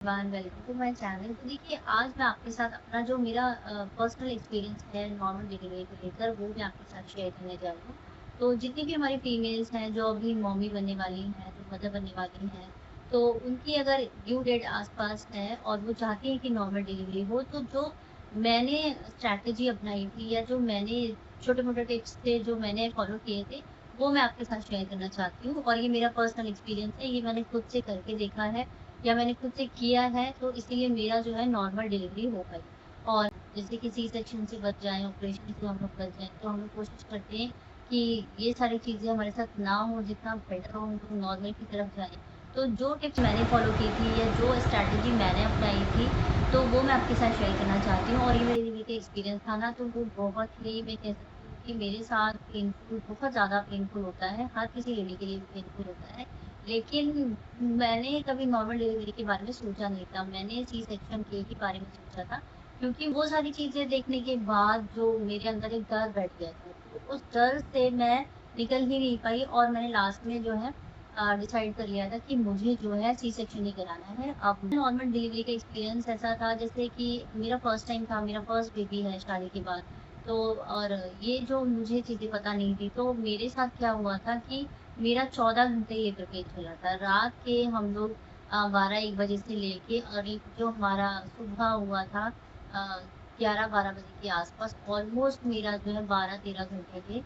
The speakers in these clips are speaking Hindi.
Welcome to my channel. तो देखिए, आज मैं आपके साथ अपना जो मेरा पर्सनल एक्सपीरियंस है नॉर्मल डिलीवरी को लेकर, वो मैं आपके साथ शेयर करने जा रही हूँ। तो जितनी भी हमारी फीमेल्स हैं जो अभी मम्मी बनने वाली हैं, जो मदर बनने वाली हैं, तो उनकी अगर ड्यू डेट आसपास है और वो चाहती हैं कि नॉर्मल डिलीवरी हो, तो जो मैंने स्ट्रैटेजी अपनाई थी या जो मैंने छोटे मोटे टिप्स थे जो मैंने फॉलो किए थे, वो मैं आपके साथ शेयर करना चाहती हूँ। और ये मेरा पर्सनल एक्सपीरियंस है, ये मैंने खुद से करके देखा है या मैंने खुद से किया है, तो इसीलिए मेरा जो है नॉर्मल डिलीवरी हो पाई। और जैसे कि सी सेक्शन से बच जाएँ, ऑपरेशन से हम लोग बच जाएँ, तो हम लोग कोशिश करते हैं कि ये सारी चीज़ें हमारे साथ ना हो, जितना बेटर हो हम लोग नॉर्मल की तरफ जाएँ। तो जो टिप्स मैंने फ़ॉलो की थी या जो स्ट्रैटेजी मैंने अपनाई थी, तो वो मैं आपके साथ शेयर करना चाहती हूँ। और ये मेरे लिए एक्सपीरियंस था ना, तो वो बहुत ही, मैं कह सकती हूँ कि मेरे साथ पेनफुल, बहुत ज़्यादा पेनफुल होता है, हर किसी लेडी के लिए पेनफुल होता है। लेकिन मैंने कभी नॉर्मल डिलीवरी के बारे में सोचा नहीं था, मैंने सी सेक्शन के ही बारे में सोचा था, क्योंकि वो सारी चीज़ें देखने के बाद जो मेरे अंदर एक डर बैठ गया था, तो उस डर से मैं निकल ही नहीं पाई और मैंने लास्ट में जो है डिसाइड कर लिया था कि मुझे जो है सी सेक्शन ही कराना है। अब नॉर्मल डिलीवरी का एक्सपीरियंस ऐसा था जैसे कि मेरा फर्स्ट टाइम था, मेरा फर्स्ट बेबी है शादी के बाद। तो और ये जो मुझे चीज़ें पता नहीं थी, तो मेरे साथ क्या हुआ था कि मेरा 14 घंटे ये प्रिपेयर चला था। रात के हम लोग 12-1 बजे से लेके और एक जो हमारा सुबह हुआ था 11-12 बजे के आस-पास, ऑलमोस्ट मेरा जो है 12-13 घंटे के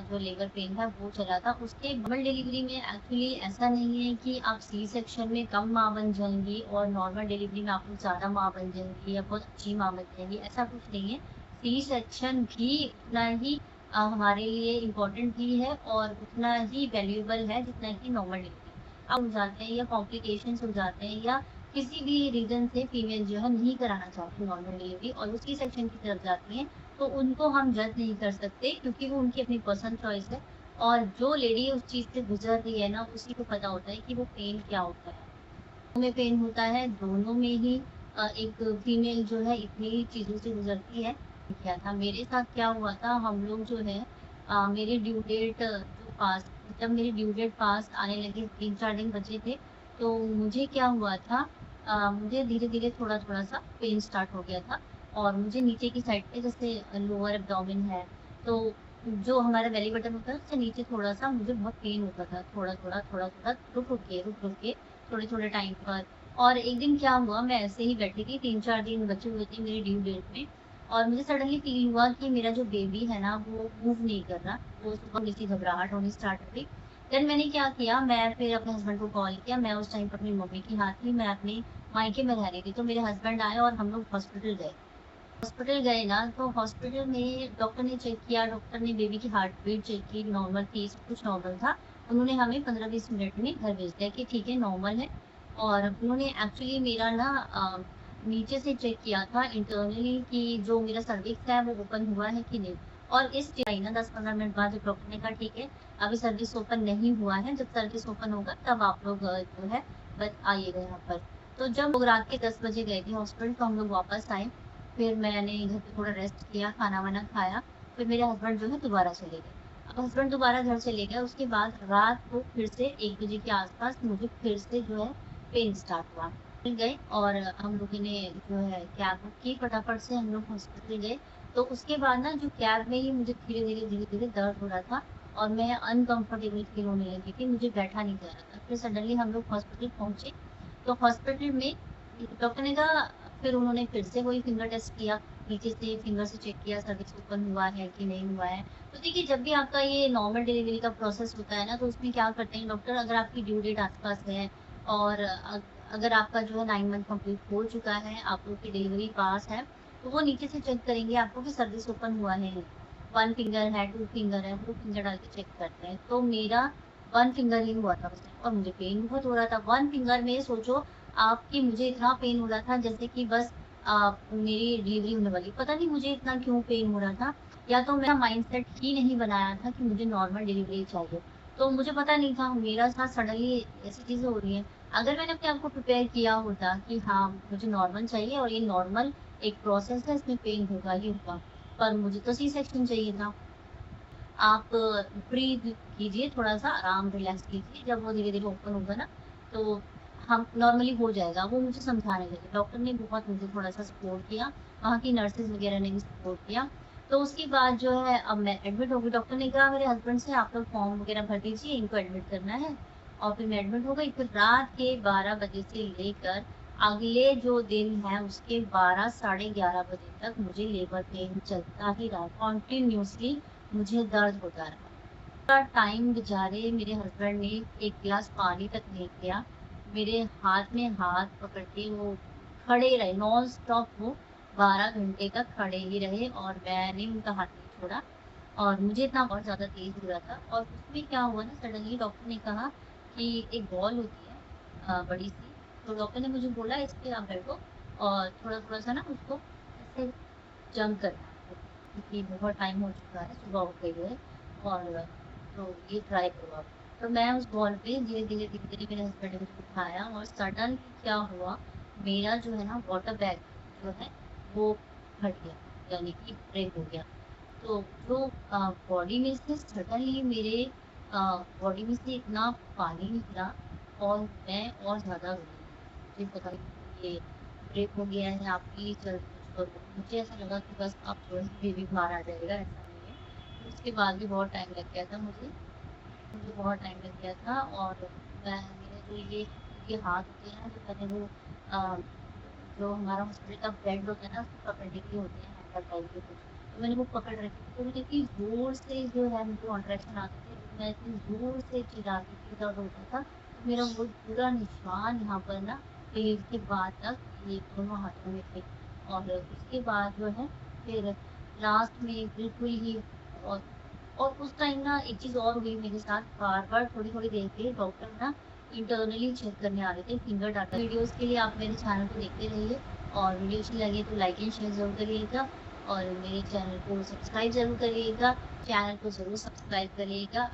जो लेबर पेन है वो चला था। उसके नॉर्मल डिलीवरी में एक्चुअली ऐसा नहीं है कि आप सी सेक्शन में कम माँ बन जाएँगी और नॉर्मल डिलीवरी में आप लोग ज़्यादा माँ बन जाएँगी या बहुत अच्छी माँ बन जाएँगी, ऐसा कुछ नहीं है। सी सेक्शन भी उतना ही हमारे लिए इम्पोर्टेंट भी है और उतना ही वैल्यूएबल है जितना कि नॉर्मल डिलीवरी। अब हो जाते हैं या कॉम्प्लिकेशंस हो जाते हैं या किसी भी रीज़न से फीमेल जो है नहीं कराना चाहती नॉर्मल डिलीवरी और वो सी सेक्शन की तरफ जाती हैं, तो उनको हम जज नहीं कर सकते क्योंकि वो उनकी अपनी पर्सनल चॉइस है। और जो लेडी उस चीज़ से गुज़र रही है ना, उसी को पता होता है कि वो पेन क्या होता है। में पेन होता है, दोनों में ही एक फीमेल जो है इतनी चीज़ों से गुज़रती है। क्या था मेरे साथ क्या हुआ था, हम लोग जो है मेरी ड्यू डेट जो पास जब मेरी ड्यू डेट पास आने लगी, 3-4 दिन बचे थे, तो मुझे क्या हुआ था, मुझे धीरे-धीरे थोड़ा-थोड़ा सा पेन स्टार्ट हो गया था और मुझे नीचे की साइड पे जैसे लोअर एब्डोमेन है, तो जो हमारा बेली बटन होता है उससे नीचे थोड़ा-सा मुझे बहुत पेन होता था, थोड़ा-थोड़ा, थोड़ा-थोड़ा, रुक-रुक के, थोड़े-थोड़े टाइम पर। और एक दिन क्या हुआ, मैं ऐसे ही बैठी थी, 3-4 दिन बचे हुए थे मेरी ड्यू डेट में और मुझे सडनली फ़ील हुआ कि मेरा जो बेबी है ना, वो मूव नहीं कर रहा। वो सुबह थोड़ी-सी घबराहट होनी स्टार्ट हो गई। देन मैंने क्या किया, मैं फिर अपने हस्बैंड को कॉल किया। मैं उस टाइम पर अपनी मम्मी के साथ थी, मैं अपने मायके में रह रही थी, तो मेरे हस्बैंड आए और हम लोग हॉस्पिटल गए। हॉस्पिटल गए ना, तो हॉस्पिटल में डॉक्टर ने चेक किया, डॉक्टर ने बेबी की हार्ट बीट चेक की, नॉर्मल थी, सब कुछ नॉर्मल था। उन्होंने हमें 15-20 मिनट में घर भेज दिया कि ठीक है, नॉर्मल है। और उन्होंने एक्चुअली मेरा ना नीचे से चेक किया था इंटरनली कि जो मेरा सर्विक्स है वो ओपन हुआ है कि नहीं। और इस आई ना 10-15 मिनट बाद जब डॉक्टर ने कहा ठीक है, अभी सर्विस ओपन नहीं हुआ है, जब सर्विस ओपन होगा तब आप लोग जो है बस आइएगा यहाँ पर। तो जब लोग रात के 10 बजे गए थे हॉस्पिटल, तो हम लोग वापस आए। फिर मैंने घर पे थोड़ा रेस्ट किया, खाना-वाना खाया, फिर मेरे हस्बैंड जो है दोबारा चले गए। अब हस्बैंड दोबारा घर चले गए, उसके बाद रात को फिर से 1 बजे के आस-पास मुझे फिर से जो है पेन स्टार्ट हुआ। फिर गए और हम लोगों ने जो है कैब बुक की, फटाफट से हम लोग हॉस्पिटल गए। तो उसके बाद ना जो कैब में ही मुझे धीरे-धीरे दर्द हो रहा था और मैं अनकम्फर्टेबल फ़ील होने लगी थी, मुझे बैठा नहीं जा रहा था। फिर सडनली हम लोग हॉस्पिटल पहुँचे, तो हॉस्पिटल में डॉक्टर ने कहा, फिर उन्होंने फिर से वही फिंगर टेस्ट किया, नीचे से फिंगर से चेक किया सर्विक्स ओपन हुआ है कि नहीं हुआ है। तो देखिए, जब भी आपका ये नॉर्मल डिलीवरी का प्रोसेस होता है ना, तो उसमें क्या करते हैं डॉक्टर, अगर आपकी ड्यू डेट आस-पास है और अगर आपका जो है 9 मंथ कंप्लीट हो चुका है, आप लोग की डिलीवरी पास है, तो वो नीचे से चेक करेंगे आपको कि सर्विस ओपन हुआ है। 1 फिंगर है, 2 फिंगर है, 2 फिंगर डाल के चेक करते हैं। तो मेरा 1 फिंगर ही हुआ था उस टाइम और मुझे पेन बहुत हो रहा था। 1 फिंगर में सोचो आपकी, मुझे इतना पेन हो रहा था जैसे कि बस मेरी डिलीवरी होने वाली। पता नहीं मुझे इतना क्यों पेन हो रहा था, या तो मेरा माइंडसेट ही नहीं बनाया था कि मुझे नॉर्मल डिलीवरी चाहिए। तो मुझे पता नहीं था, मेरा साथ सडनली ऐसी चीज़ें हो रही हैं। अगर मैंने अपने आप को प्रिपेयर किया होता कि हाँ, मुझे नॉर्मल चाहिए और ये नॉर्मल एक प्रोसेस है, इसमें पेन होगा ही होगा, पर मुझे तो सी सेक्शन चाहिए था। आप ब्रीथ कीजिए, थोड़ा-सा आराम रिलैक्स कीजिए, जब वो धीरे-धीरे ओपन होगा ना, तो हम नॉर्मली हो जाएगा, वो मुझे समझाने लगे। डॉक्टर ने बहुत मुझे थोड़ा-सा सपोर्ट किया, वहाँ की नर्सेज़ वगैरह ने भी सपोर्ट किया। तो उसके बाद जो है अब मैं एडमिट हो गई। डॉक्टर ने कहा मेरे हस्बैंड से आप लोग फॉर्म वगैरह भर दीजिए, इनको एडमिट करना है। और फिर मैं एडमिट हो गई। फिर रात के 12 बजे से लेकर अगले जो दिन है उसके 12 साढ़े 11 बजे तक मुझे लेबर पेन चलता ही रहा। कंटिन्यूअसली मुझे दर्द होता रहा। पूरा टाइम बेचारे मेरे हस्बैंड ने एक गिलास पानी तक नहीं पिया। मेरे हाथ में हाथ पकड़ के वो खड़े रहे, नॉन स्टॉप वो 12 घंटे तक खड़े ही रहे और मैंने उनका हाथ नहीं छोड़ा। और मुझे इतना बहुत ज़्यादा तेज़ हो रहा था और उसमें क्या हुआ ना, सडनली डॉक्टर ने कहा कि एक बॉल होती है बड़ी-सी, तो डॉक्टर ने मुझे बोला इस पे आप बैठो और थोड़ा-थोड़ा सा ना उसको ऐसे जंप करना है, क्योंकि बहुत टाइम हो चुका है, सुबह हो गई है और तो ये ट्राई करो आप। तो मैं उस बॉल पे धीरे-धीरे, धीरे-धीरे मेरे हस्बैंड ने मुझे उठाया और सडनली क्या हुआ, मेरा जो है ना वाटर बैग जो है वो फट गया, यानी कि ब्रेक हो गया। तो जो बॉडी में से सडनली मेरे बॉडी में से इतना पानी निकला और मैं और ज़्यादा रो रही। मुझे पता नहीं ये ब्रेक हो गया है, आप प्लीज़ जल्दी कुछ करो। मुझे ऐसा लगा कि बस अब तुरंत बेबी बाहर आ जाएगा, ऐसा नहीं है। फिर उसके बाद भी बहुत टाइम लग गया था मुझे बहुत टाइम लग गया था और मैं मेरे जो ये हाथ होते हैं ना, जो मैंने वो अ, जो हमारा हॉस्पिटल का बेड होता है ना, उसको पकड़ने के लिए होते हैं हैंडल टाइप के कुछ, तो मैंने वो पकड़ रखी थी। तो मैंने इतनी ज़ोर से जो है मुझे कॉन्ट्रैक्शन आते थे, तो मैं इतनी ज़ोर से चिल्लाती थी, दर्द होता था। तो मेरा वो पूरा निशान यहाँ पर ना पेट के बाद तक ये दोनों हाथों में थे। और उसके बाद जो है फिर लास्ट में बिल्कुल ही और उस टाइम ना एक चीज़ और हुई मेरे साथ, बार-बार थोड़ी-थोड़ी देर पे डॉक्टर ना इंटरनली चेक करने आ रहे थे फिंगर डाटा। वीडियोज़ के लिए आप मेरे चैनल को देखते रहिए और वीडियो अच्छी लगे तो लाइक एंड शेयर ज़रूर करिएगा और मेरे चैनल को सब्सक्राइब ज़रूर करिएगा। चैनल को ज़रूर सब्सक्राइब करिएगा।